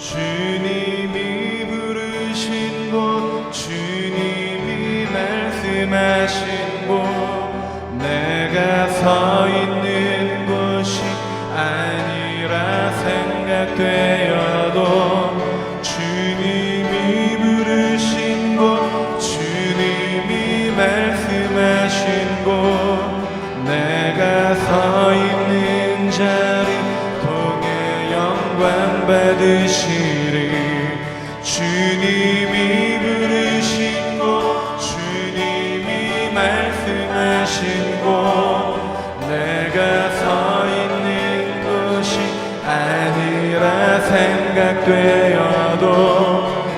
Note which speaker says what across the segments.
Speaker 1: 주님이 부르신 곳, 주님이 말씀하신 곳, 내가 서 있는 곳이 아니라 생각되어도 주님이 부르신 곳, 주님이 말씀하신 곳, 내가 서 있는 자리 통해 영광 받으시리. 주님이 부르신 곳, 주님이 말씀하신 곳, 내가 서 있는 곳이 아니라 생각되어도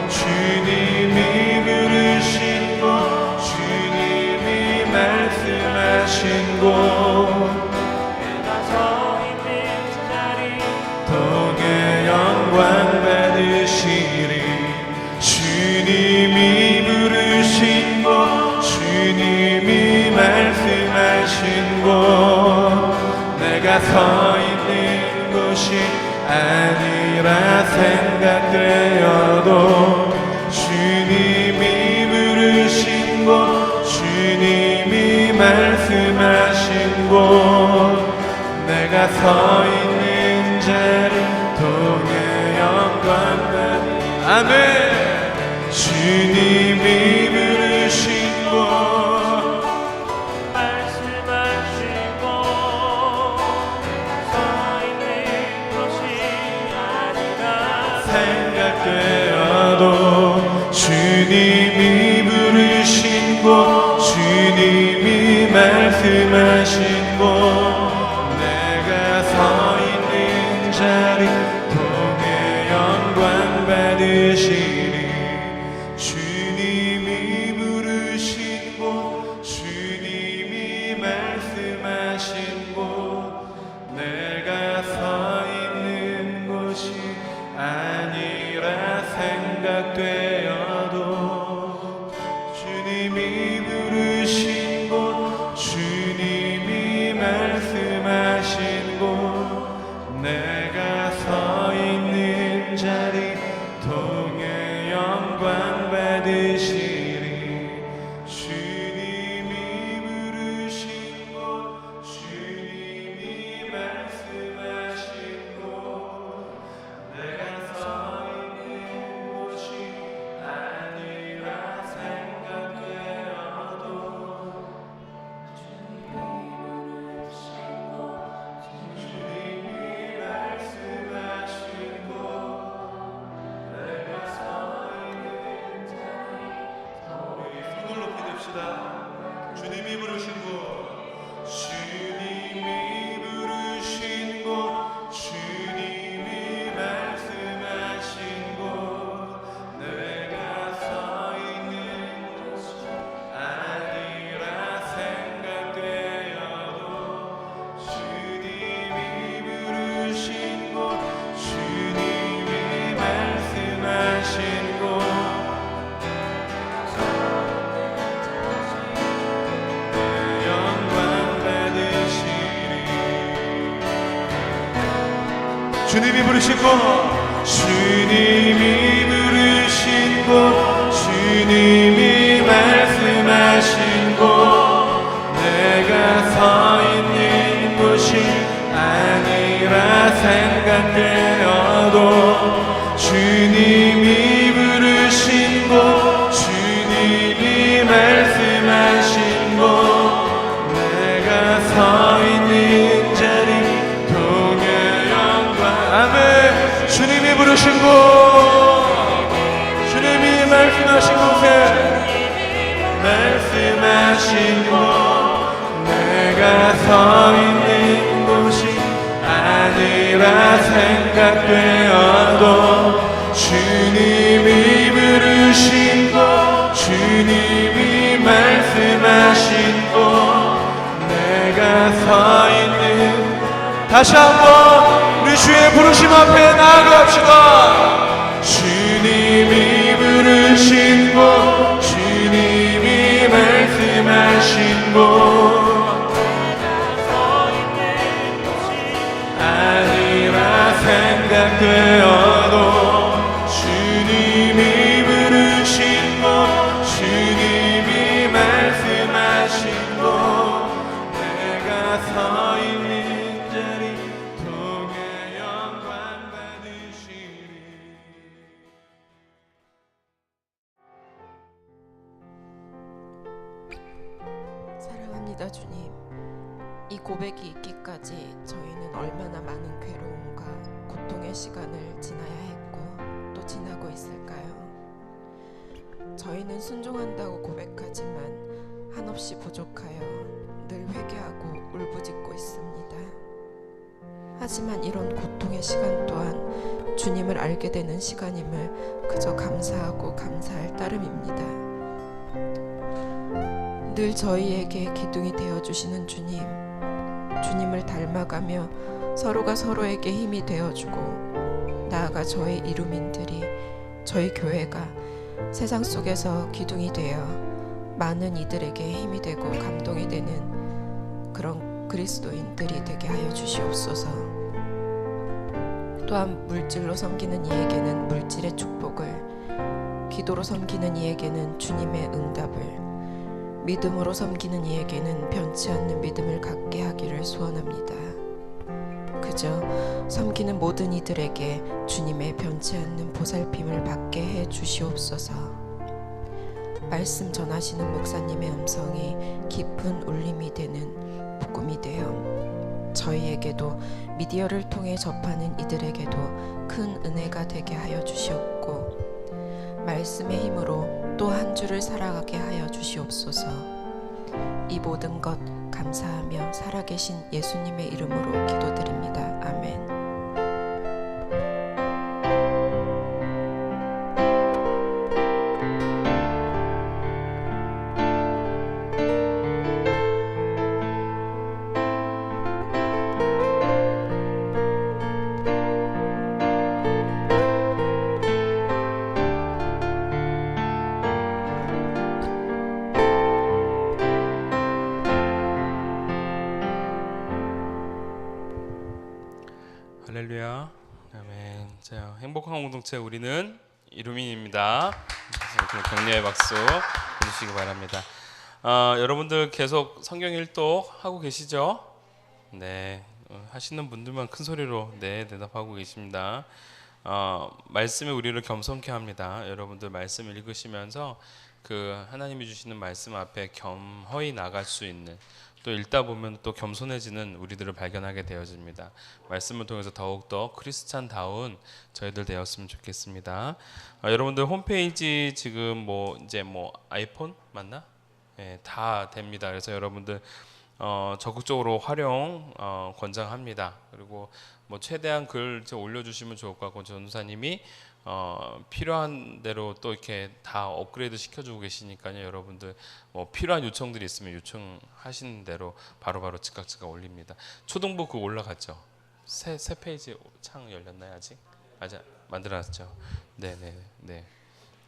Speaker 1: 주님이 부르신 곳, 주님이 말씀하신 곳, 내가 서 있는 자리 통해 영광 받으시리. 주님이 부르신 곳, 주님이 말씀하신 곳, 내가 서 있는 곳이 아니라 생각되어도 주님이 부르신 곳, 주님이 말씀하신 곳, 내가 서 있는 자리 통해 영광 받으시리. 아멘. 주님이 부르신 곳,
Speaker 2: 말씀하신 곳, 서 있는 것이 아니라
Speaker 1: 생각되어도 주님이 부르신 곳, 주님이 말씀하신 곳, 내가 서 있는 자리 통해 영광 받으시리. 주님이 부르신 곳, 주님이 말씀하신 곳, 내가 서 있는 곳이 아니라 생각되어도 주님이 부르신 곳, 주님이 말씀하신 곳, 내가 서 있는 자리 통해 영광 받으시리. 주님이 부르신 곳, 주님이 말씀하신 곳, 내가 서 있는 곳이 아니라 생각되어도 주님이 부르신 곳, 주님이 말씀하신 곳, 내가 서 있는 자리. 우리 손을 높이 듭시다. 주님이 부르신 곳, 주님이 부르신 곳, 주님이 말씀하신 곳, 내가 서 있는 곳이 아니라 생각되어도 주님이 부르신 곳, 주님이 말씀하신 곳, 영광 받으시리. 주님이 부르신 곳, 주님이 부르신 곳, 주님이 말씀하신 곳, 내가 서 있는 곳이 아니라 생각되어도 주님이 부르신 곳, 주님이 말씀하신 곳, 내가 서 있는 자리 통해 영광. 아멘. 주님이 부르신 곳, 주님이 말씀하신 곳에 말씀하신 곳, 내가 서 있는 곳이 아니라 생각되어도 주님이 부르신 곳, 주님이 말씀하신 곳, 내가 서 있는. 다시 한번 우리 주의 부르심 앞에 나아갑시다. 주님이 부르신 곳, 주님이 말씀하신 곳, 아니라 생각되어도
Speaker 3: 믿습니다, 주님. 이 고백이 있기까지 저희는 얼마나 많은 괴로움과 고통의 시간을 지나야 했고 또 지나고 있을까요? 저희는 순종한다고 고백하지만 한없이 부족하여 늘 회개하고 울부짖고 있습니다. 하지만 이런 고통의 시간 또한 주님을 알게 되는 시간임을 그저 감사하고 감사할 따름입니다. 늘 저희에게 기둥이 되어주시는 주님을 닮아가며 서로가 서로에게 힘이 되어주고 나아가 저희 이루민들이 저희 교회가 세상 속에서 기둥이 되어 많은 이들에게 힘이 되고 감동이 되는 그런 그리스도인들이 되게 하여 주시옵소서. 또한 물질로 섬기는 이에게는 물질의 축복을, 기도로 섬기는 이에게는 주님의 응답을, 믿음으로 섬기는 이에게는 변치 않는 믿음을 갖게 하기를 소원합니다. 그저 섬기는 모든 이들에게 주님의 변치 않는 보살핌을 받게 해 주시옵소서. 말씀 전하시는 목사님의 음성이 깊은 울림이 되는 복음이 되어 저희에게도 미디어를 통해 접하는 이들에게도 큰 은혜가 되게 하여 주시옵고 말씀의 힘으로 또 한 주를 살아가게 하여 주시옵소서. 이 모든 것 감사하며 살아계신 예수님의 이름으로 기도드립니다. 아멘.
Speaker 1: 할렐루야. 아멘. 자, 행복한 공동체 우리는 이루민입니다. 격려의 박수 해주시기 바랍니다. 여러분들 계속 성경 일독 하고 계시죠? 네, 하시는 분들만 큰 소리로 네 대답하고 계십니다. 말씀이 우리를 겸손케 합니다. 여러분들 말씀 읽으시면서 그 하나님이 주시는 말씀 앞에 겸허히 나갈 수 있는, 또 읽다 보면 또 겸손해지는 우리들을 발견하게 되어집니다. 말씀을 통해서 더욱더 크리스찬다운 저희들 되었으면 좋겠습니다. 여러분들 홈페이지 지금 이제 아이폰 맞나? 네, 다 됩니다. 그래서 여러분들 적극적으로 활용 권장합니다. 그리고 최대한 글 올려주시면 좋을 것 같고, 전도사님이 필요한 대로 또 이렇게 다 업그레이드 시켜주고 계시니까요. 여러분들 필요한 요청들이 있으면 요청하시는 대로 바로바로 즉각 올립니다. 초등부 그거 올라갔죠? 새 페이지 창 열렸나요? 아직 만들어놨죠? 네네.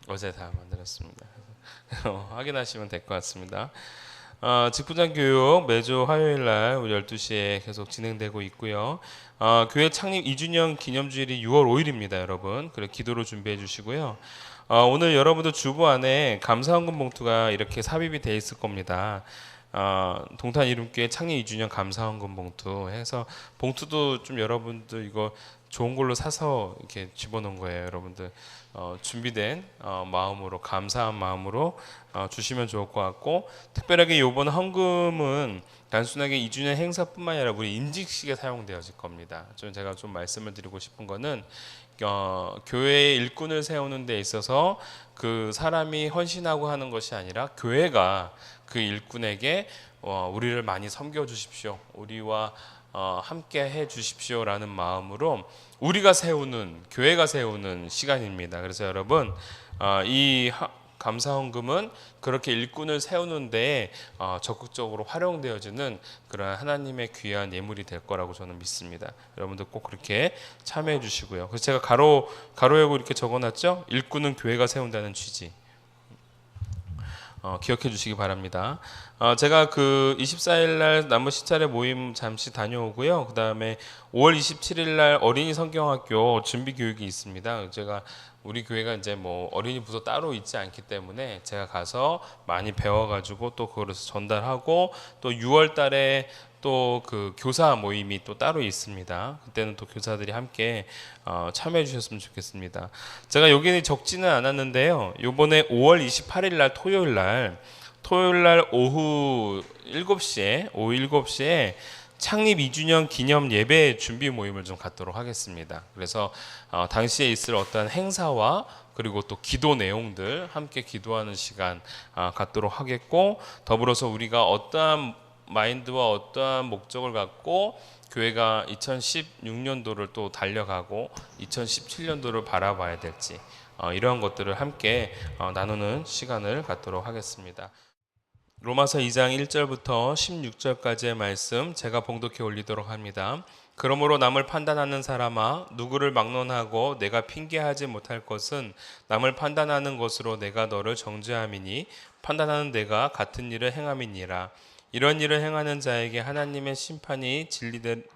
Speaker 1: 어제 다 만들었습니다. 확인하시면 될 것 같습니다. 직분장 교육 매주 화요일 날 오후 12시에 계속 진행되고 있고요. 교회 창립 2주년 기념주일이 6월 5일입니다, 여러분. 그래 기도로 준비해 주시고요. 오늘 여러분들 주보 안에 감사헌금 봉투가 이렇게 삽입이 돼 있을 겁니다. 동탄 이름교회 창립 2주년 감사헌금 봉투 해서, 봉투도 좀 여러분들 이거 좋은 걸로 사서 이렇게 집어넣은 거예요. 여러분들 준비된 마음으로, 감사한 마음으로 주시면 좋을 것 같고, 특별하게 이번 헌금은 단순하게 2주년 행사뿐만 아니라 우리 임직식에 사용되어질 겁니다. 제가 좀 말씀을 드리고 싶은 거는 교회의 일꾼을 세우는 데 있어서 그 사람이 헌신하고 하는 것이 아니라 교회가 그 일꾼에게 우리를 많이 섬겨 주십시오, 우리와 함께 해 주십시오라는 마음으로 우리가 세우는, 교회가 세우는 시간입니다. 그래서 여러분 이 감사헌금은 그렇게 일꾼을 세우는데 적극적으로 활용되어지는 그런 하나님의 귀한 예물이 될 거라고 저는 믿습니다. 여러분들 꼭 그렇게 참여해 주시고요. 그래서 제가 가로열고 이렇게 적어놨죠. 일꾼은 교회가 세운다는 취지. 기억해 주시기 바랍니다. 제가 그 24일 날 남부 시찰의 모임 잠시 다녀오고요. 그 다음에 5월 27일 날 어린이 성경학교 준비 교육이 있습니다. 제가 우리 교회가 이제 어린이 부서 따로 있지 않기 때문에 제가 가서 많이 배워가지고 또 그거를 전달하고, 또 6월 달에 또 그 교사 모임이 또 따로 있습니다. 그때는 또 교사들이 함께 참여해 주셨으면 좋겠습니다. 제가 여기는 적지는 않았는데요. 요번에 5월 28일 날 토요일 날 토요일 날 오후 7시에 창립 2주년 기념 예배 준비 모임을 좀 갖도록 하겠습니다. 그래서 당시에 있을 어떤 행사와 그리고 또 기도 내용들 함께 기도하는 시간 갖도록 하겠고, 더불어서 우리가 어떠한 마인드와 어떠한 목적을 갖고 교회가 2016년도를 또 달려가고 2017년도를 바라봐야 될지 이러한 것들을 함께 나누는 시간을 갖도록 하겠습니다. 로마서 2장 1절부터 16절까지의 말씀 제가 봉독해 올리도록 합니다. 그러므로 남을 판단하는 사람아, 누구를 막론하고 내가 핑계하지 못할 것은 남을 판단하는 것으로 내가 너를 정죄함이니 판단하는 내가 같은 일을 행함이니라. 이런 일을 행하는 자에게 하나님의 심판이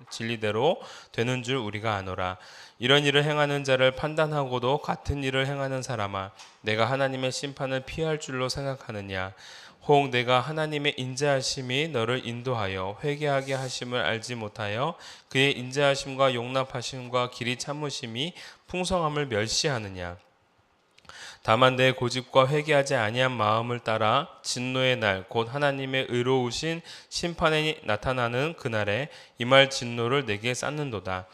Speaker 1: 진리대로 되는 줄 우리가 아노라. 이런 일을 행하는 자를 판단하고도 같은 일을 행하는 사람아, 내가 하나님의 심판을 피할 줄로 생각하느냐. 혹 내가 하나님의 인자하심이 너를 인도하여 회개하게 하심을 알지 못하여 그의 인자하심과 용납하심과 길이 참으심이 풍성함을 멸시하느냐. 다만 내 고집과 회개하지 아니한 마음을 따라 진노의 날 곧 하나님의 의로우신 심판이 나타나는 그날에 임할 진노를 내게 쌓는도다.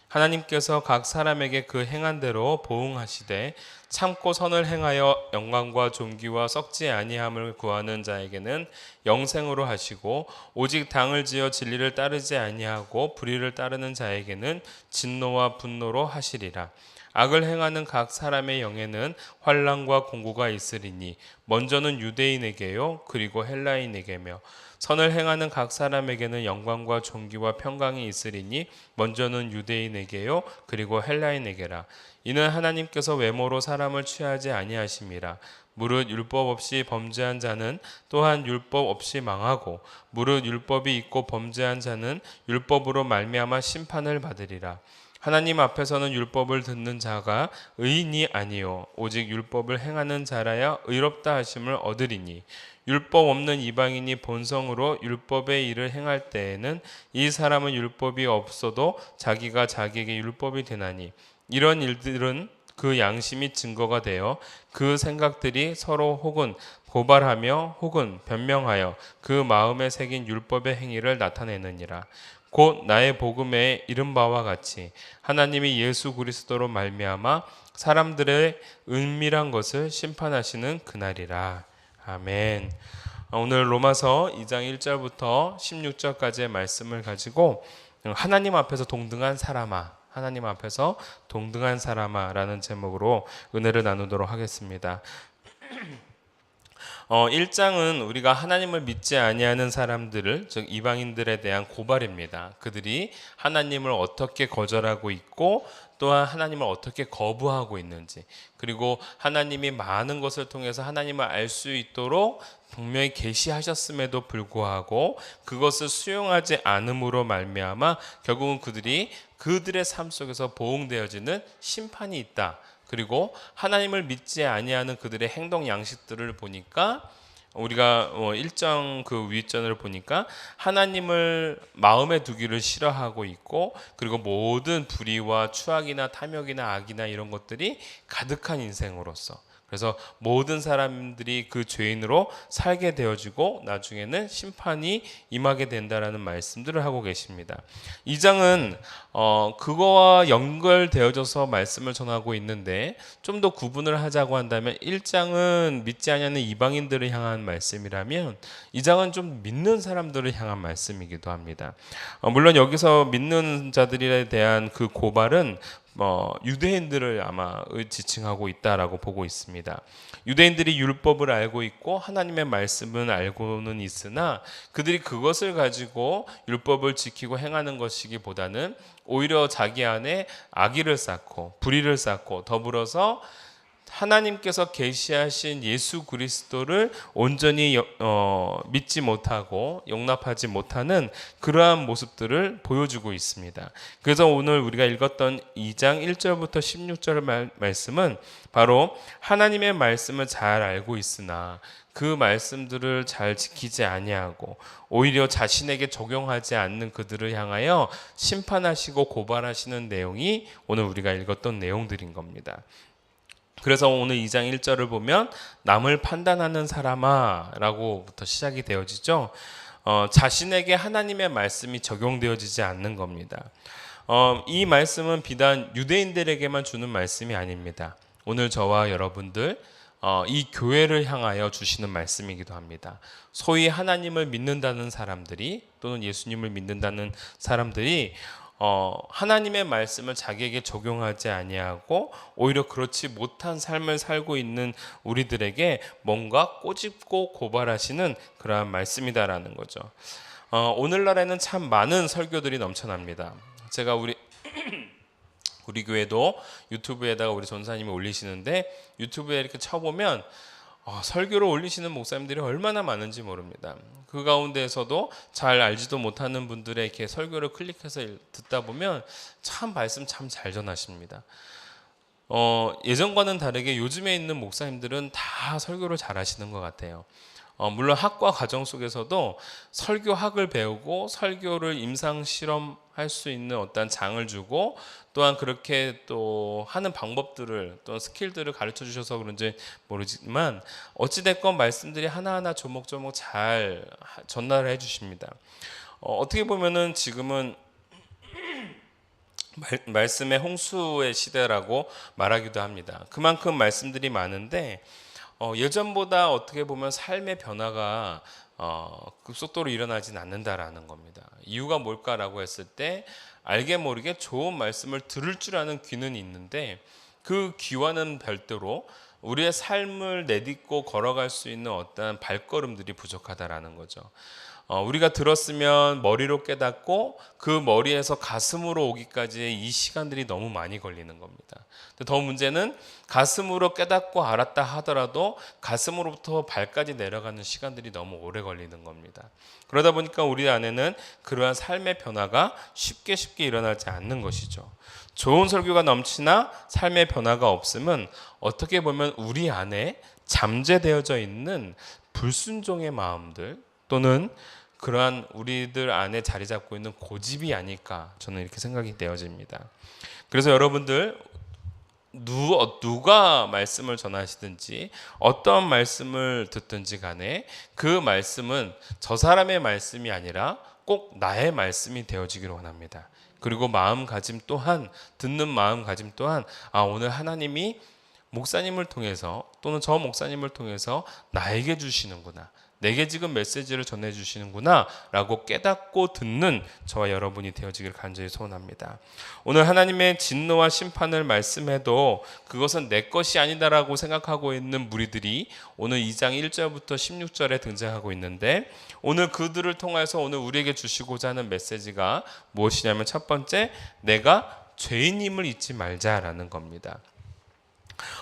Speaker 1: 하나님께서 각 사람에게 그 행한 대로 보응하시되 참고 선을 행하여 영광과 존귀와 썩지 아니함을 구하는 자에게는 영생으로 하시고, 오직 당을 지어 진리를 따르지 아니하고 불의를 따르는 자에게는 진노와 분노로 하시리라. 악을 행하는 각 사람의 영에는 환난과 공고가 있으리니 먼저는 유대인에게요 그리고 헬라인에게며, 선을 행하는 각 사람에게는 영광과 존귀와 평강이 있으리니 먼저는 유대인에게요 그리고 헬라인에게라. 이는 하나님께서 외모로 사람을 취하지 아니하심이라. 무릇 율법 없이 범죄한 자는 또한 율법 없이 망하고, 무릇 율법이 있고 범죄한 자는 율법으로 말미암아 심판을 받으리라. 하나님 앞에서는 율법을 듣는 자가 의인이 아니요 오직 율법을 행하는 자라야 의롭다 하심을 얻으리니, 율법 없는 이방인이 본성으로 율법의 일을 행할 때에는 이 사람은 율법이 없어도 자기가 자기에게 율법이 되나니, 이런 일들은 그 양심이 증거가 되어 그 생각들이 서로 혹은 고발하며 혹은 변명하여 그 마음에 새긴 율법의 행위를 나타내느니라. 곧 나의 복음에 이른 바와 같이 하나님이 예수 그리스도로 말미암아 사람들의 은밀한 것을 심판하시는 그날이라. 아멘. 오늘 로마서 2장 1절부터 16절까지의 말씀을 가지고 하나님 앞에서 동등한 사람아, 하나님 앞에서 동등한 사람아라는 제목으로 은혜를 나누도록 하겠습니다. 1장은 우리가 하나님을 믿지 아니하는 사람들을, 즉 이방인들에 대한 고발입니다. 그들이 하나님을 어떻게 거절하고 있고 또한 하나님을 어떻게 거부하고 있는지, 그리고 하나님이 많은 것을 통해서 하나님을 알 수 있도록 분명히 계시하셨음에도 불구하고 그것을 수용하지 않음으로 말미암아 결국은 그들의 삶 속에서 보응되어지는 심판이 있다. 그리고 하나님을 믿지 아니하는 그들의 행동 양식들을 보니까 우리가 일정 그 윗전을 보니까 하나님을 마음에 두기를 싫어하고 있고, 그리고 모든 불의와 추악이나 탐욕이나 악이나 이런 것들이 가득한 인생으로서, 그래서 모든 사람들이 그 죄인으로 살게 되어지고 나중에는 심판이 임하게 된다라는 말씀들을 하고 계십니다. 2장은 그거와 연결되어져서 말씀을 전하고 있는데, 좀 더 구분을 하자고 한다면 1장은 믿지 않는 이방인들을 향한 말씀이라면 2장은 좀 믿는 사람들을 향한 말씀이기도 합니다. 물론 여기서 믿는 자들에 대한 그 고발은 유대인들을 아마 지칭하고 있다라고 보고 있습니다. 유대인들이 율법을 알고 있고 하나님의 말씀은 알고는 있으나 그들이 그것을 가지고 율법을 지키고 행하는 것이기보다는 오히려 자기 안에 악의를 쌓고 불의를 쌓고, 더불어서 하나님께서 계시하신 예수 그리스도를 온전히 믿지 못하고 용납하지 못하는 그러한 모습들을 보여주고 있습니다. 그래서 오늘 우리가 읽었던 2장 1절부터 16절 말씀은 바로 하나님의 말씀을 잘 알고 있으나 그 말씀들을 잘 지키지 아니하고 오히려 자신에게 적용하지 않는 그들을 향하여 심판하시고 고발하시는 내용이 오늘 우리가 읽었던 내용들인 겁니다. 그래서 오늘 2장 1절을 보면 남을 판단하는 사람아 라고부터 시작이 되어지죠. 자신에게 하나님의 말씀이 적용되어지지 않는 겁니다. 이 말씀은 비단 유대인들에게만 주는 말씀이 아닙니다. 오늘 저와 여러분들 이 교회를 향하여 주시는 말씀이기도 합니다. 소위 하나님을 믿는다는 사람들이 또는 예수님을 믿는다는 사람들이 하나님의 말씀을 자기에게 적용하지 아니하고 오히려 그렇지 못한 삶을 살고 있는 우리들에게 뭔가 꼬집고 고발하시는 그러한 말씀이다라는 거죠. 오늘날에는 참 많은 설교들이 넘쳐납니다. 제가 우리 교회도 유튜브에다가 우리 전사님이 올리시는데 유튜브에 이렇게 쳐보면 설교를 올리시는 목사님들이 얼마나 많은지 모릅니다. 그 가운데에서도 잘 알지도 못하는 분들의 이렇게 설교를 클릭해서 듣다 보면 참 말씀 참 잘 전하십니다. 예전과는 다르게 요즘에 있는 목사님들은 다 설교를 잘 하시는 것 같아요. 물론 학과 과정 속에서도 설교학을 배우고 설교를 임상 실험할 수 있는 어떤 장을 주고 또한 그렇게 또 하는 방법들을 또 스킬들을 가르쳐 주셔서 그런지 모르지만 어찌됐건 말씀들이 하나하나 조목조목 잘 전달을 해 주십니다. 어떻게 보면은 지금은 말씀의 홍수의 시대라고 말하기도 합니다. 그만큼 말씀들이 많은데 예전보다 어떻게 보면 삶의 변화가 급속도로 일어나진 않는다라는 겁니다. 이유가 뭘까라고 했을 때 알게 모르게 좋은 말씀을 들을 줄 아는 귀는 있는데 그 귀와는 별도로 우리의 삶을 내딛고 걸어갈 수 있는 어떤 발걸음들이 부족하다라는 거죠. 우리가 들었으면 머리로 깨닫고 그 머리에서 가슴으로 오기까지의 이 시간들이 너무 많이 걸리는 겁니다. 더 문제는 가슴으로 깨닫고 알았다 하더라도 가슴으로부터 발까지 내려가는 시간들이 너무 오래 걸리는 겁니다. 그러다 보니까 우리 안에는 그러한 삶의 변화가 쉽게 일어나지 않는 것이죠. 좋은 설교가 넘치나 삶의 변화가 없으면 어떻게 보면 우리 안에 잠재되어져 있는 불순종의 마음들 또는 그러한 우리들 안에 자리 잡고 있는 고집이 아닐까 저는 이렇게 생각이 되어집니다. 그래서 여러분들 누가 말씀을 전하시든지 어떤 말씀을 듣든지 간에 그 말씀은 저 사람의 말씀이 아니라 꼭 나의 말씀이 되어지기를 원합니다. 그리고 마음가짐 또한 듣는 마음가짐 또한 오늘 하나님이 목사님을 통해서 또는 저 목사님을 통해서 나에게 주시는구나. 내게 지금 메시지를 전해주시는구나 라고 깨닫고 듣는 저와 여러분이 되어지길 간절히 소원합니다. 오늘 하나님의 진노와 심판을 말씀해도 그것은 내 것이 아니다라고 생각하고 있는 무리들이 오늘 2장 1절부터 16절에 등장하고 있는데 오늘 그들을 통해서 오늘 우리에게 주시고자 하는 메시지가 무엇이냐면 첫 번째, 내가 죄인임을 잊지 말자라는 겁니다.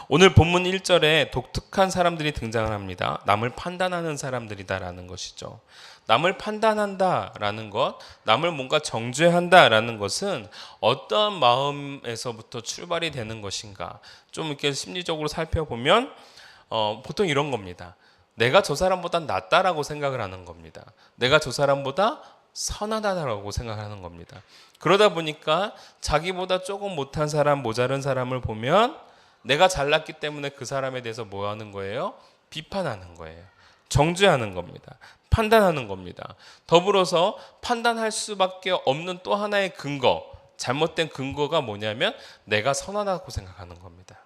Speaker 1: 오늘 본문 1절에 독특한 사람들이 등장을 합니다. 남을 판단하는 사람들이다라는 것이죠. 남을 판단한다라는 것, 남을 뭔가 정죄한다라는 것은 어떠한 마음에서부터 출발이 되는 것인가? 좀 이렇게 심리적으로 살펴보면 보통 이런 겁니다. 내가 저 사람보다 낫다라고 생각을 하는 겁니다. 내가 저 사람보다 선하다라고 생각하는 겁니다. 그러다 보니까 자기보다 조금 못한 사람, 모자른 사람을 보면 내가 잘났기 때문에 그 사람에 대해서 뭐 하는 거예요? 비판하는 거예요. 정죄하는 겁니다. 판단하는 겁니다. 더불어서 판단할 수밖에 없는 또 하나의 근거, 잘못된 근거가 뭐냐면 내가 선하다고 생각하는 겁니다.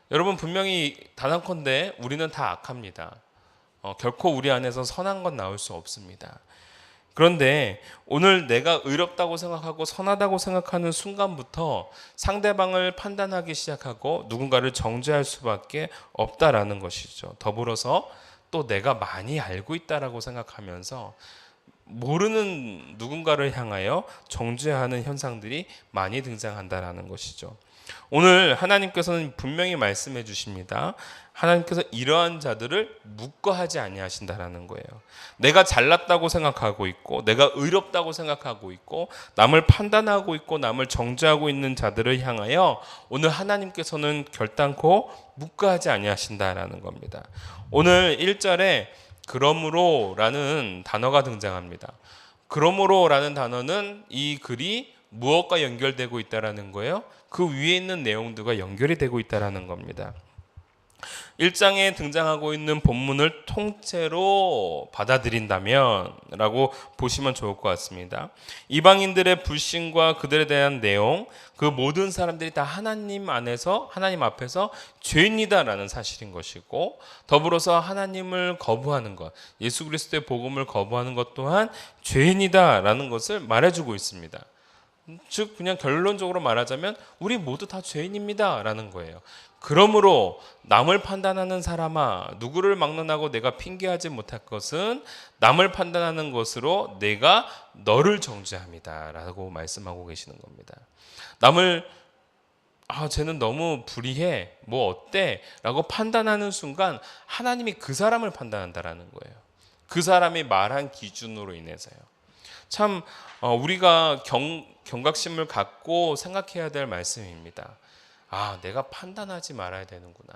Speaker 1: 여러분 분명히 단언컨대 우리는 다 악합니다. 결코 우리 안에서 선한 건 나올 수 없습니다. 그런데 오늘 내가 의롭다고 생각하고 선하다고 생각하는 순간부터 상대방을 판단하기 시작하고 누군가를 정죄할 수밖에 없다라는 것이죠. 더불어서 또 내가 많이 알고 있다라고 생각하면서 모르는 누군가를 향하여 정죄하는 현상들이 많이 등장한다라는 것이죠. 오늘 하나님께서는 분명히 말씀해 주십니다. 하나님께서 이러한 자들을 묵과하지 아니하신다라는 거예요. 내가 잘났다고 생각하고 있고 내가 의롭다고 생각하고 있고 남을 판단하고 있고 남을 정죄하고 있는 자들을 향하여 오늘 하나님께서는 결단코 묵과하지 아니하신다라는 겁니다. 오늘 1절에 그러므로라는 단어가 등장합니다. 그러므로라는 단어는 이 글이 무엇과 연결되고 있다라는 거예요? 그 위에 있는 내용들과 연결이 되고 있다라는 겁니다. 1장에 등장하고 있는 본문을 통째로 받아들인다면 라고 보시면 좋을 것 같습니다. 이방인들의 불신과 그들에 대한 내용, 그 모든 사람들이 다 하나님 앞에서 죄인이다라는 사실인 것이고, 더불어서 하나님을 거부하는 것, 예수 그리스도의 복음을 거부하는 것 또한 죄인이다라는 것을 말해주고 있습니다. 즉 그냥 결론적으로 말하자면 우리 모두 다 죄인입니다라는 거예요. 그러므로 남을 판단하는 사람아, 누구를 막론하고 내가 핑계하지 못할 것은 남을 판단하는 것으로 내가 너를 정죄합니다라고 말씀하고 계시는 겁니다. 남을 쟤는 너무 불의해, 뭐 어때? 라고 판단하는 순간 하나님이 그 사람을 판단한다라는 거예요. 그 사람이 말한 기준으로 인해서요. 참 우리가 경각심을 갖고 생각해야 될 말씀입니다. 내가 판단하지 말아야 되는구나.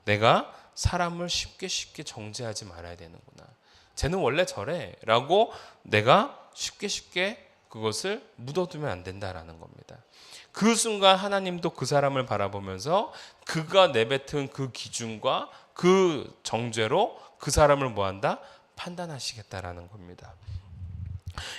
Speaker 1: 내가 사람을 쉽게 정죄하지 말아야 되는구나. 쟤는 원래 저래 라고 내가 쉽게 그것을 묻어두면 안 된다라는 겁니다. 그 순간 하나님도 그 사람을 바라보면서 그가 내뱉은 그 기준과 그 정죄로 그 사람을 뭐한다? 판단하시겠다라는 겁니다.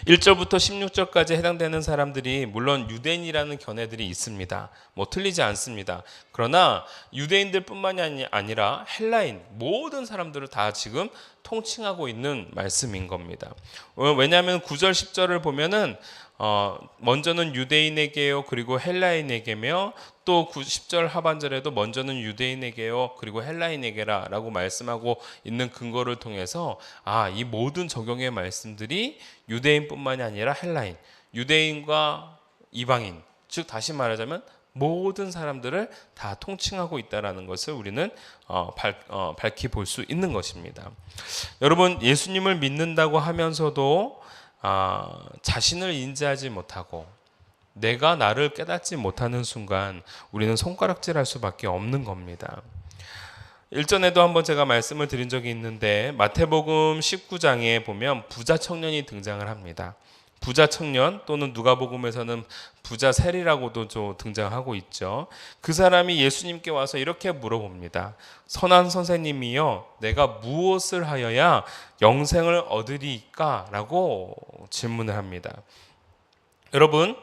Speaker 1: 1절부터 16절까지 해당되는 사람들이 물론 유대인이라는 견해들이 있습니다. 뭐 틀리지 않습니다. 그러나 유대인들뿐만이 아니라 헬라인 모든 사람들을 다 지금 통칭하고 있는 말씀인 겁니다. 왜냐하면 9절 10절을 보면은 먼저는 유대인에게요 그리고 헬라인에게며 또 10절 하반절에도 먼저는 유대인에게요 그리고 헬라인에게라 라고 말씀하고 있는 근거를 통해서 이 모든 적용의 말씀들이 유대인뿐만이 아니라 헬라인, 유대인과 이방인, 즉 다시 말하자면 모든 사람들을 다 통칭하고 있다는 것을 우리는 밝히 볼 수 있는 것입니다. 여러분, 예수님을 믿는다고 하면서도 자신을 인지하지 못하고 내가 나를 깨닫지 못하는 순간 우리는 손가락질할 수밖에 없는 겁니다. 일전에도 한번 제가 말씀을 드린 적이 있는데 마태복음 19장에 보면 부자 청년이 등장을 합니다. 부자 청년 또는 누가복음에서는 부자 세리라고도 등장하고 있죠. 그 사람이 예수님께 와서 이렇게 물어봅니다. 선한 선생님이여, 내가 무엇을 하여야 영생을 얻으리까? 라고 질문을 합니다. 여러분,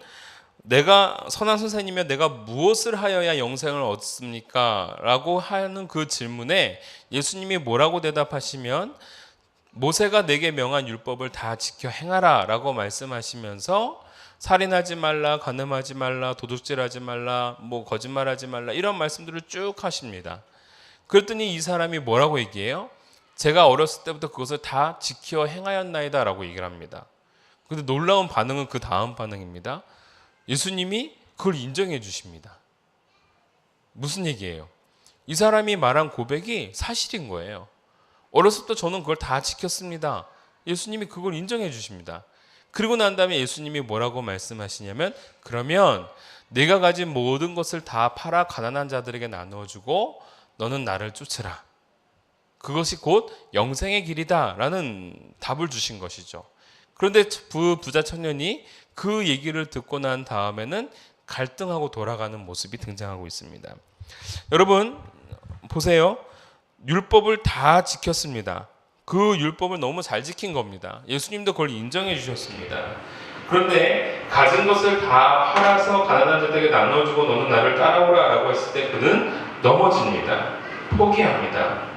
Speaker 1: 선한 선생님이여 내가 무엇을 하여야 영생을 얻습니까? 라고 하는 그 질문에 예수님이 뭐라고 대답하시면 모세가 내게 명한 율법을 다 지켜 행하라 라고 말씀하시면서 살인하지 말라, 간음하지 말라, 도둑질하지 말라, 거짓말하지 말라 이런 말씀들을 쭉 하십니다. 그랬더니 이 사람이 뭐라고 얘기해요? 제가 어렸을 때부터 그것을 다 지켜 행하였나이다 라고 얘기를 합니다. 근데 놀라운 반응은 그 다음 반응입니다. 예수님이 그걸 인정해 주십니다. 무슨 얘기예요? 이 사람이 말한 고백이 사실인 거예요. 어렸을 때 저는 그걸 다 지켰습니다. 예수님이 그걸 인정해 주십니다. 그리고 난 다음에 예수님이 뭐라고 말씀하시냐면 그러면 내가 가진 모든 것을 다 팔아 가난한 자들에게 나누어주고 너는 나를 쫓으라. 그것이 곧 영생의 길이다 라는 답을 주신 것이죠. 그런데 부자 청년이 그 얘기를 듣고 난 다음에는 갈등하고 돌아가는 모습이 등장하고 있습니다. 여러분 보세요. 율법을 다 지켰습니다. 그 율법을 너무 잘 지킨 겁니다. 예수님도 그걸 인정해 주셨습니다. 그런데 가진 것을 다 팔아서 가난한 자들에게 나눠주고 너는 나를 따라오라 라고 했을 때 그는 넘어집니다. 포기합니다.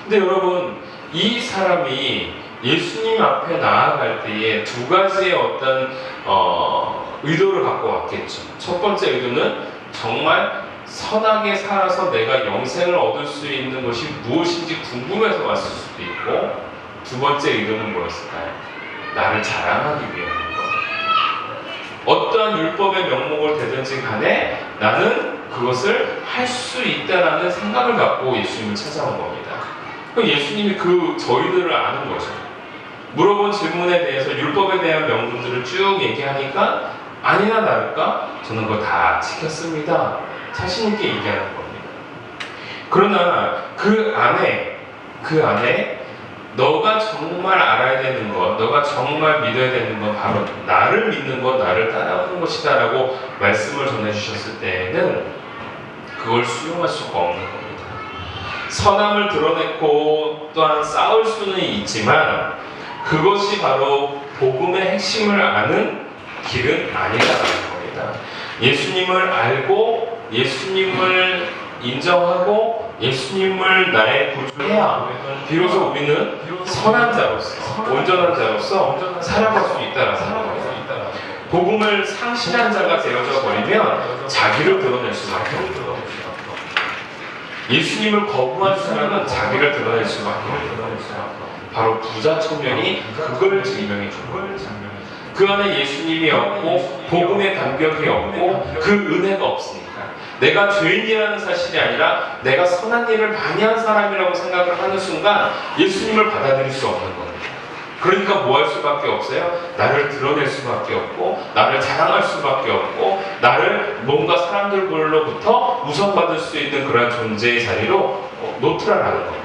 Speaker 1: 근데 여러분, 이 사람이 예수님 앞에 나아갈 때에 두 가지의 어떤 의도를 갖고 왔겠죠. 첫 번째 의도는 정말 선하게 살아서 내가 영생을 얻을 수 있는 것이 무엇인지 궁금해서 왔을 수도 있고, 두 번째 의도는 뭐였을까요? 나를 자랑하기 위한 것. 어떠한 율법의 명목을 되든지 간에 나는 그것을 할 수 있다라는 생각을 갖고 예수님을 찾아온 겁니다. 예수님이 저희들을 아는 거죠. 물어본 질문에 대해서 율법에 대한 명분들을 쭉 얘기하니까 아니나 다를까 저는 그거 다 지켰습니다. 자신 있게 얘기하는 겁니다. 그러나 그 안에 너가 정말 알아야 되는 것, 너가 정말 믿어야 되는 건 바로 나를 믿는 것, 나를 따라오는 것이다 라고 말씀을 전해주셨을 때에는 그걸 수용할 수가 없는 겁니다. 선함을 드러냈고 또한 싸울 수는 있지만 그것이 바로 복음의 핵심을 아는 길은 아니다라는 겁니다. 예수님을 알고 예수님을 인정하고 예수님을 나의 구주해야 비로소 우리는 선한 자로서 온전한 자로서 살아갈 수 있다라는 거예요. 복음을 상실한 자가 되어져 버리면 자기를 드러낼 수밖에 없어요. 예수님을 거부한 사람은 자기를 드러낼 수밖에 없어요. 바로 부자 청년이 그걸 증명해 준 거예요. 그 안에 예수님이 없고 복음의 감격이 없고 그 은혜가 없으니까 내가 죄인이라는 사실이 아니라 내가 선한 일을 많이 한 사람이라고 생각을 하는 순간 예수님을 받아들일 수 없는 겁니다. 그러니까 뭐 할 수밖에 없어요? 나를 드러낼 수밖에 없고 나를 자랑할 수밖에 없고 나를 뭔가 사람들로부터 우선받을 수 있는 그런 존재의 자리로 놓더라라는 겁니다.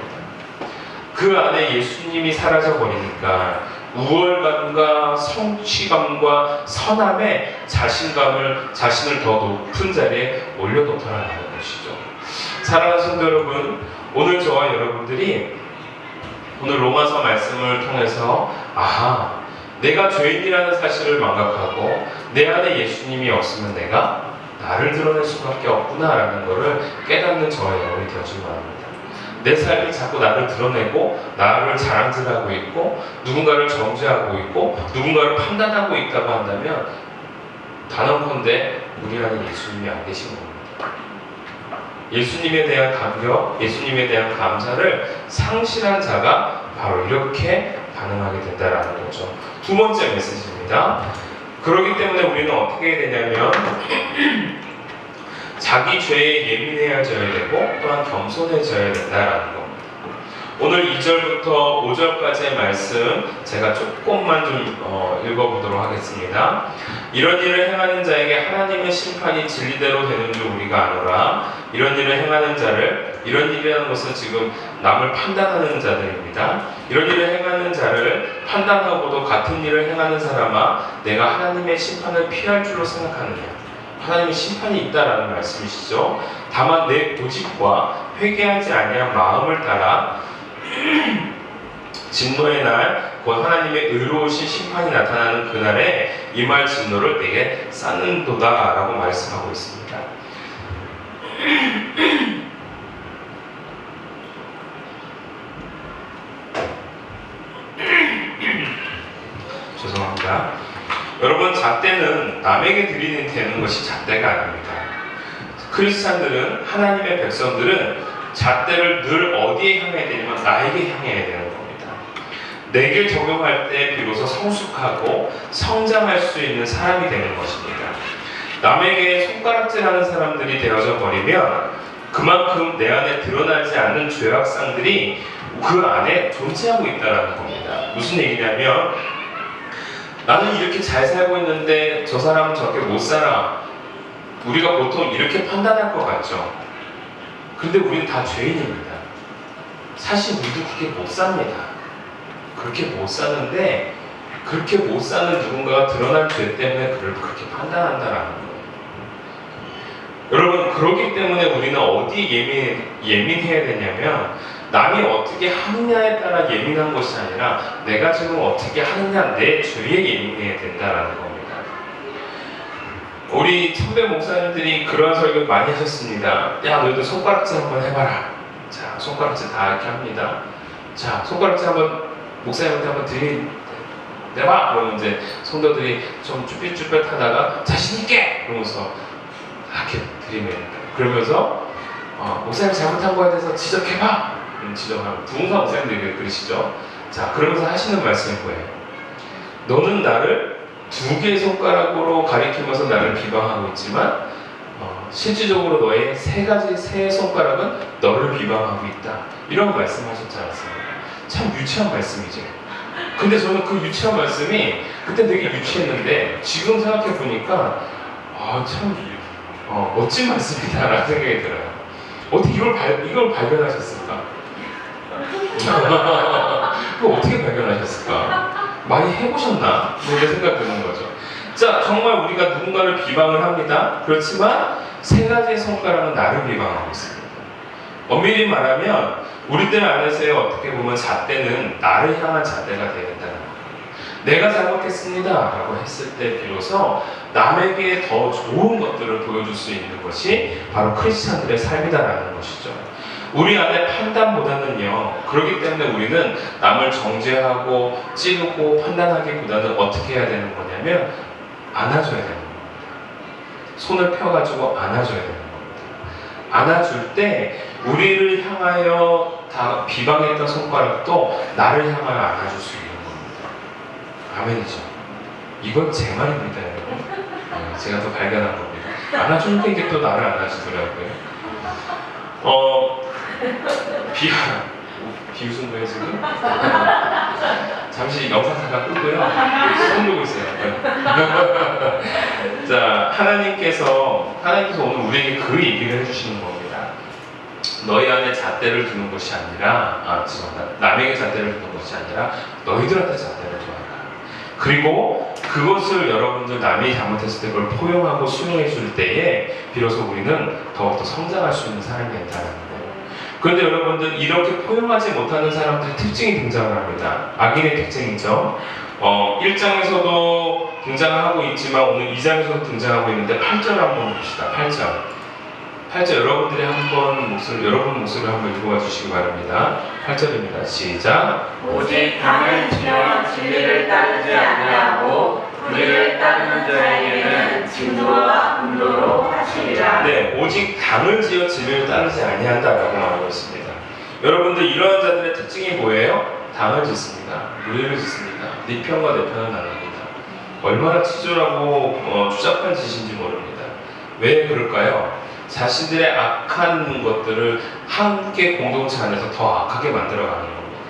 Speaker 1: 그 안에 예수님이 사라져 버리니까 우월감과 성취감과 선함에 자신을 더 높은 자리에 올려놓더라는 것이죠. 사랑하는 성도 여러분, 오늘 저와 여러분들이 오늘 로마서 말씀을 통해서 내가 죄인이라는 사실을 망각하고 내 안에 예수님이 없으면 내가 나를 드러낼 수밖에 없구나라는 것을 깨닫는 저와 여러분이 되어주기 바랍니다. 내 삶이 자꾸 나를 드러내고 나를 자랑질하고 있고 누군가를 정죄하고 있고 누군가를 판단하고 있다고 한다면 단언컨대 우리 안에 예수님이 안 계신 겁니다. 예수님에 대한 감격, 예수님에 대한 감사를 상실한 자가 바로 이렇게 반응하게 된다는 거죠. 두 번째 메시지입니다. 그렇기 때문에 우리는 어떻게 해야 되냐면 자기 죄에 예민해져야 되고 또한 겸손해져야 된다라는 겁니다. 오늘 2절부터 5절까지의 말씀 제가 조금만 좀 읽어보도록 하겠습니다. 이런 일을 행하는 자에게 하나님의 심판이 진리대로 되는 줄 우리가 아노라. 이런 일을 행하는 자를, 이런 일이라는 것은 지금 남을 판단하는 자들입니다. 이런 일을 행하는 자를 판단하고도 같은 일을 행하는 사람아 내가 하나님의 심판을 피할 줄로 생각하느냐. 하나님의 심판이 있다라는 말씀이시죠. 다만 내 고집과 회개하지 아니한 마음을 따라 진노의 날, 곧 하나님의 의로우신 심판이 나타나는 그날에 임할 진노를 내게 쌓는도다 라고 말씀하고 있습니다. 죄송합니다. 여러분, 잣대는 남에게 드리는 되는 것이 잣대가 아닙니다. 크리스찬들은, 하나님의 백성들은 잣대를 늘 어디에 향해야 되냐면 나에게 향해야 되는 겁니다. 내게 적용할 때 비로소 성숙하고 성장할 수 있는 사람이 되는 것입니다. 남에게 손가락질하는 사람들이 되어져 버리면 그만큼 내 안에 드러나지 않는 죄악상들이 그 안에 존재하고 있다는 겁니다. 무슨 얘기냐면 나는 이렇게 잘 살고 있는데 저 사람은 저렇게 못 살아. 우리가 보통 이렇게 판단할 것 같죠. 근데 우리는 다 죄인입니다. 사실 우리도 그렇게 못 삽니다. 그렇게 못 사는데 그렇게 못 사는 누군가가 드러난 죄 때문에 그를 그렇게 판단한다라는 거예요. 여러분, 그렇기 때문에 우리는 어디에 예민해야 되냐면 남이 어떻게 하느냐에 따라 예민한 것이 아니라 내가 지금 어떻게 하느냐, 내 죄에 예민해야 된다라는 겁니다. 우리 선배 목사님들이 그런 설교 많이 하셨습니다. 야, 너희들 손가락질 한번 해봐라. 자, 손가락질 다 이렇게 합니다. 자, 손가락질 한번 목사님한테 한번 내봐. 그러면 이제 성도들이 좀 쭈뼛쭈뼛하다가 자신 있게 그러면서 이렇게 들이맵니다. 그러면서 목사님 잘못한 거에 대해서 지적해봐. 지적하고 부흥사 목사님들이 그러시죠. 자, 그러면서 하시는 말씀이 뭐예요? 너는 나를 두 개의 손가락으로 가리키면서 나를 비방하고 있지만 실질적으로 너의 세 손가락은 너를 비방하고 있다. 이런 말씀하셨지 않습니까? 참 유치한 말씀이죠. 근데 저는 그 유치한 말씀이 그때 되게 유치했는데 지금 생각해 보니까 참 멋진 말씀이다라는 생각이 들어요. 어떻게 이걸 발견하셨을까? 그거 어떻게 발견하셨을까? 많이 해보셨나? 이렇게 생각 드는 거죠. 자, 정말 우리가 누군가를 비방을 합니다. 그렇지만 세 가지의 손가락은 나를 비방하고 있습니다. 엄밀히 말하면 우리들 안에서의 어떻게 보면 잣대는 나를 향한 잣대가 되어야 된다는 거예요. 내가 잘못했습니다 라고 했을 때 비로소 남에게 더 좋은 것들을 보여줄 수 있는 것이 바로 크리스찬들의 삶이다라는 것이죠. 우리 안에 판단보다는요, 그렇기 때문에 우리는 남을 정죄하고 찌르고 판단하기보다는 어떻게 해야 되는 거냐면 안아줘야 되는 겁니다. 손을 펴가지고 안아줘야 되는 겁니다. 안아줄 때 우리를 향하여 다 비방했던 손가락도 나를 향하여 안아줄 수 있는 겁니다. 아멘이죠. 이건 제 말입니다, 여러분. 제가 또 발견한 겁니다. 안아주는 게 이게 또 나를 안아주더라고요. 비웃은 거예요 지금? 잠시 영상 잠깐 끄고요. 손 들고 있어요. 자, 하나님께서 오늘 우리에게 그 얘기를 해주시는 겁니다. 너희 안에 잣대를 두는 것이 아니라, 남에게 잣대를 두는 것이 아니라 너희들한테 잣대를 두어라. 그리고 그것을 여러분들 남이 잘못했을 때 그걸 포용하고 수용해 줄 때에 비로소 우리는 더욱더 성장할 수 있는 사람이 된다는 거예요. 그런데 여러분들 이렇게 포용하지 못하는 사람들의 특징이 등장을 합니다. 악인의 특징이죠. 1장에서도 등장하고 있지만 오늘 2장에서도 등장하고 있는데 8절 한번 봅시다. 8절 여러분들이 여러분 목소리를 한번 읽어봐 주시기 바랍니다. 8절입니다. 시작.
Speaker 4: 오직 당을 지어 진리를 따르지 아니하고 불의를 따르는 자에게는 진노와 분노로 하시리라.
Speaker 1: 네, 오직 당을 지어 진리를 따르지 아니한다라고 말하고 있습니다. 여러분들 이러한 자들의 특징이 뭐예요? 당을 짓습니다. 불의를 짓습니다. 네 편과 내 편은 나눕니다. 얼마나 치졸하고 추잡한 짓인지 모릅니다. 왜 그럴까요? 자신들의 악한 것들을 함께 공동체 안에서 더 악하게 만들어가는 겁니다.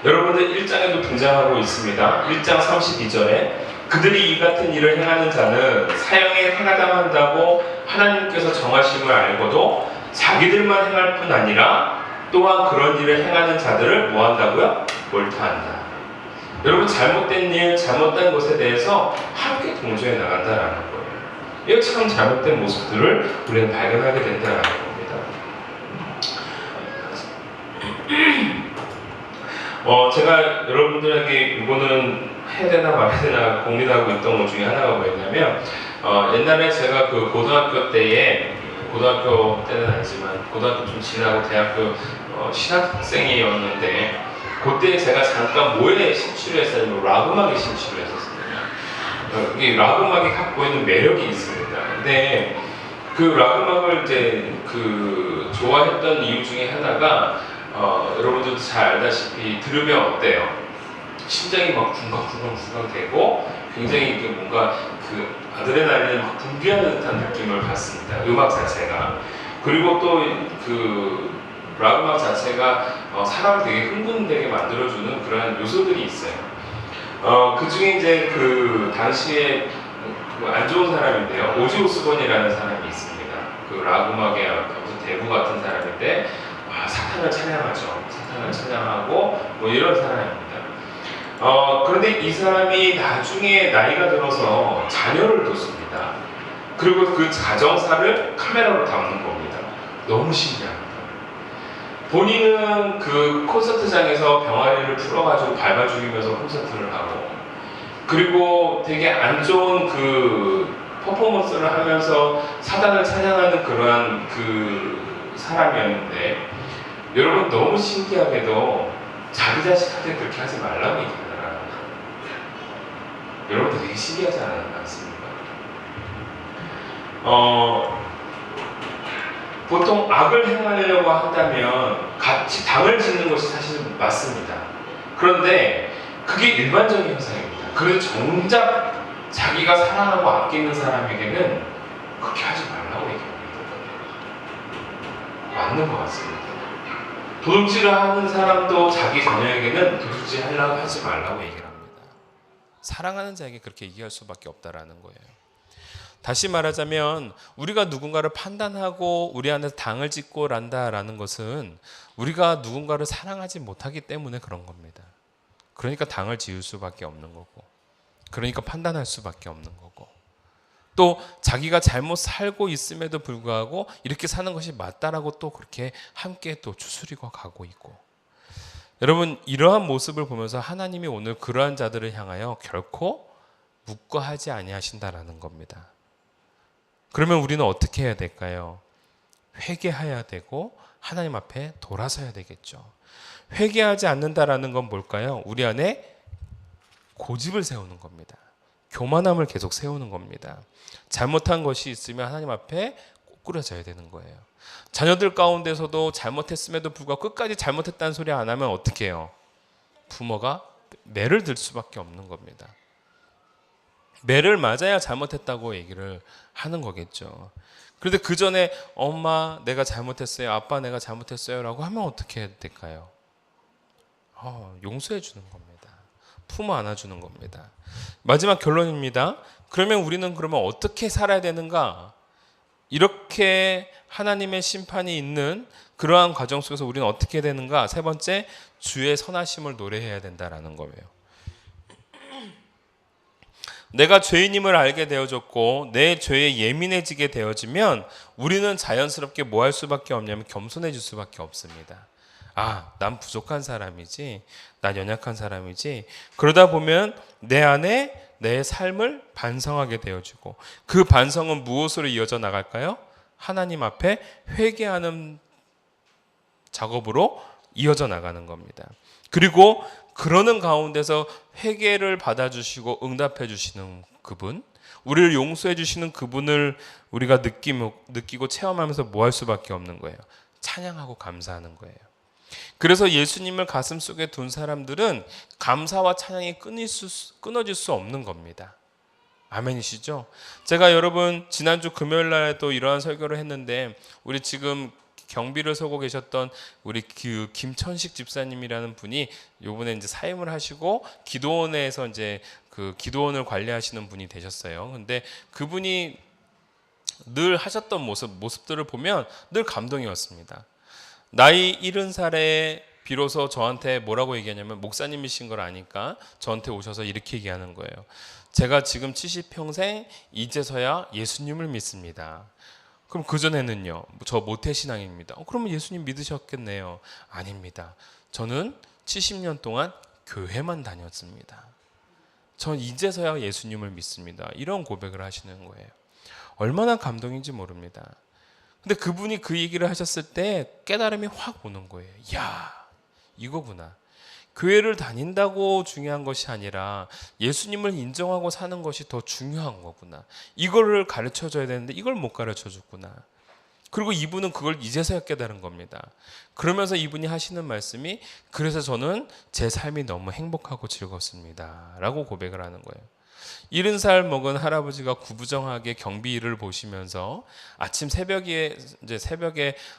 Speaker 1: 여러분들 1장에도 등장하고 있습니다. 1장 32절에 그들이 이 같은 일을 행하는 자는 사형에 해당한다고 하나님께서 정하심을 알고도 자기들만 행할 뿐 아니라 또한 그런 일을 행하는 자들을 뭐 한다고요? 몰타한다. 여러분 잘못된 일, 잘못된 것에 대해서 함께 동조해 나간다라는 거예요. 이거 참 잘못된 모습들을 우리는 발견하게 된다는 겁니다. 제가 여러분들에게 이거는 해야 되나 말아야 되나 고민하고 있던 것 중에 하나가 뭐였냐면 옛날에 제가 그 고등학교 때는 아니지만 고등학교 좀 지나고 대학교 신학생이었는데 그때 제가 잠깐 뭐에 심취를 했었냐면 락 음악에 심취를 했었습니다. 이 락 음악이 갖고 있는 매력이 있습니다. 근데 그 락 음악을 이제 좋아했던 이유 중에 하나가 여러분들도 잘 알다시피 들으면 어때요? 심장이 막 쿵쾅쿵쾅 되고 굉장히 뭔가 아드레날린을 막 분비하는 듯한 느낌을 받습니다. 음악 자체가. 그리고 또 락 음악 자체가 사람을 되게 흥분되게 만들어주는 그런 요소들이 있어요. 그 중에 이제 당시에 안 좋은 사람인데요. 오지 오스본이라는 사람이 있습니다. 락 음악의 무슨 대부 같은 사람인데 사탄을 찬양하죠. 사탄을 찬양하고 뭐 이런 사람입니다. 그런데 이 사람이 나중에 나이가 들어서 자녀를 뒀습니다. 그리고 그 가정사를 카메라로 담는 겁니다. 너무 신기합니다. 본인은 그 콘서트장에서 병아리를 풀어가지고 밟아 죽이면서 콘서트를 하고 그리고 되게 안 좋은 퍼포먼스를 하면서 사단을 찬양하는 그러한 사람이었는데 여러분 너무 신기하게도 자기 자식한테 그렇게 하지 말라고 얘기하더라. 여러분들 되게 신기하지 않습니까? 보통 악을 행하려고 한다면 같이 당을 짓는 것이 사실 맞습니다. 그런데 그게 일반적인 현상입니다. 그래서 정작 자기가 사랑하고 아끼는 사람에게는 그렇게 하지 말라고 얘기합니다. 맞는 것 같습니다. 도둑질을 하는 사람도 자기 자녀에게는 도둑질 하려고 하지 말라고 얘기를 합니다. 사랑하는 자에게 그렇게 얘기할 수밖에 없다라는 거예요. 다시 말하자면 우리가 누군가를 판단하고 우리 안에서 당을 짓고 란다라는 것은 우리가 누군가를 사랑하지 못하기 때문에 그런 겁니다. 그러니까 당을 지을 수밖에 없는 거고, 그러니까 판단할 수밖에 없는 거고, 또 자기가 잘못 살고 있음에도 불구하고 이렇게 사는 것이 맞다라고 또 그렇게 함께 또 추스리고 가고 있고. 여러분, 이러한 모습을 보면서 하나님이 오늘 그러한 자들을 향하여 결코 묵과하지 아니하신다라는 겁니다. 그러면 우리는 어떻게 해야 될까요? 회개해야 되고 하나님 앞에 돌아서야 되겠죠. 회개하지 않는다라는 건 뭘까요? 우리 안에 고집을 세우는 겁니다. 교만함을 계속 세우는 겁니다. 잘못한 것이 있으면 하나님 앞에 꼬꾸라져야 되는 거예요. 자녀들 가운데서도 잘못했음에도 불구하고 끝까지 잘못했다는 소리 안 하면 어떻게 해요? 부모가 매를 들 수밖에 없는 겁니다. 매를 맞아야 잘못했다고 얘기를 하는 거겠죠. 그런데 그 전에 엄마 내가 잘못했어요, 아빠 내가 잘못했어요 라고 하면 어떻게 해야 될까요? 용서해 주는 겁니다. 품어 안아주는 겁니다. 마지막 결론입니다. 그러면 우리는 어떻게 살아야 되는가? 이렇게 하나님의 심판이 있는 그러한 과정 속에서 우리는 어떻게 되는가? 세 번째, 주의 선하심을 노래해야 된다라는 거예요. 내가 죄인임을 알게 되어졌고 내 죄에 예민해지게 되어지면 우리는 자연스럽게 뭐 할 수밖에 없냐면 겸손해질 수밖에 없습니다. 난 부족한 사람이지, 난 연약한 사람이지. 그러다 보면 내 안에 내 삶을 반성하게 되어지고, 그 반성은 무엇으로 이어져 나갈까요? 하나님 앞에 회개하는 작업으로 이어져 나가는 겁니다. 그리고 그러는 가운데서 회개를 받아주시고 응답해 주시는 그분, 우리를 용서해 주시는 그분을 우리가 느끼고 체험하면서 뭐 할 수밖에 없는 거예요? 찬양하고 감사하는 거예요. 그래서 예수님을 가슴 속에 둔 사람들은 감사와 찬양이 끊어질 수 없는 겁니다. 아멘이시죠? 제가 여러분 지난주 금요일 날에도 이러한 설교를 했는데, 우리 지금 경비를 서고 계셨던 우리 그 김천식 집사님이라는 분이 요번에 이제 사임을 하시고 기도원에서 이제 그 기도원을 관리하시는 분이 되셨어요. 근데 그분이 늘 하셨던 모습들을 보면 늘 감동이었습니다. 나이 70살에 비로소 저한테 뭐라고 얘기하냐면, 목사님이신 걸 아니까 저한테 오셔서 이렇게 얘기하는 거예요. 제가 지금 70평생 이제서야 예수님을 믿습니다. 그럼 그전에는요? 저 모태신앙입니다. 그러면 예수님 믿으셨겠네요. 아닙니다. 저는 70년 동안 교회만 다녔습니다. 전 이제서야 예수님을 믿습니다. 이런 고백을 하시는 거예요. 얼마나 감동인지 모릅니다. 근데 그분이 그 얘기를 하셨을 때 깨달음이 확 오는 거예요. 이야, 이거구나. 교회를 다닌다고 중요한 것이 아니라 예수님을 인정하고 사는 것이 더 중요한 거구나. 이거를 가르쳐줘야 되는데 이걸 못 가르쳐줬구나. 그리고 이분은 그걸 이제서야 깨달은 겁니다. 그러면서 이분이 하시는 말씀이, 그래서 저는 제 삶이 너무 행복하고 즐겁습니다 라고 고백을 하는 거예요. 70살 먹은 할아버지가 구부정하게 경비 일을 보시면서 아침 새벽에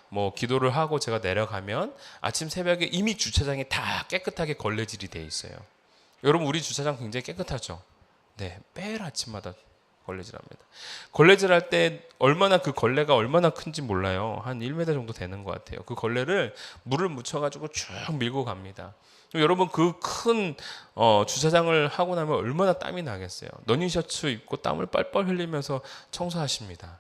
Speaker 1: 뭐 기도를 하고 제가 내려가면 아침 새벽에 이미 주차장이 다 깨끗하게 걸레질이 돼 있어요. 여러분, 우리 주차장 굉장히 깨끗하죠? 네, 매일 아침마다 걸레질합니다. 걸레질할 때 그 걸레가 얼마나 큰지 몰라요. 한 1m 정도 되는 것 같아요. 그 걸레를 물을 묻혀가지고 쭉 밀고 갑니다. 여러분, 그 큰 주차장을 하고 나면 얼마나 땀이 나겠어요. 러닝셔츠 입고 땀을 뻘뻘 흘리면서 청소하십니다.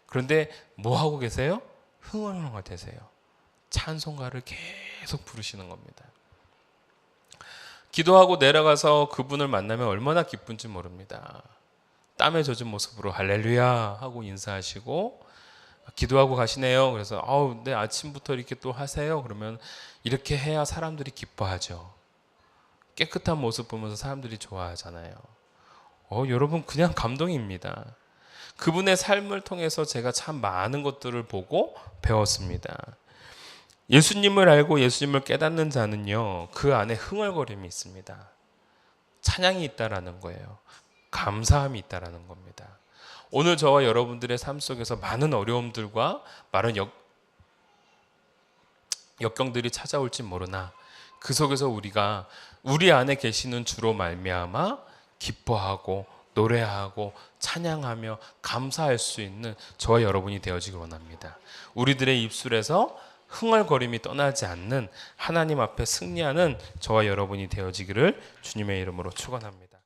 Speaker 1: 그런데 뭐 하고 계세요? 흥얼흥얼대세요. 찬송가를 계속 부르시는 겁니다. 기도하고 내려가서 그분을 만나면 얼마나 기쁜지 모릅니다. 땀에 젖은 모습으로 할렐루야 하고 인사하시고, 기도하고 가시네요. 그래서 네, 아침부터 이렇게 또 하세요. 그러면 이렇게 해야 사람들이 기뻐하죠. 깨끗한 모습 보면서 사람들이 좋아하잖아요. 여러분, 그냥 감동입니다. 그분의 삶을 통해서 제가 참 많은 것들을 보고 배웠습니다. 예수님을 알고 예수님을 깨닫는 자는요, 그 안에 흥얼거림이 있습니다. 찬양이 있다라는 거예요. 감사함이 있다라는 겁니다. 오늘 저와 여러분들의 삶 속에서 많은 어려움들과 많은 역경들이 찾아올지 모르나, 그 속에서 우리가 우리 안에 계시는 주로 말미암아 기뻐하고 노래하고 찬양하며 감사할 수 있는 저와 여러분이 되어지길 원합니다. 우리들의 입술에서 흥얼거림이 떠나지 않는 하나님 앞에 승리하는 저와 여러분이 되어지기를 주님의 이름으로 축원합니다.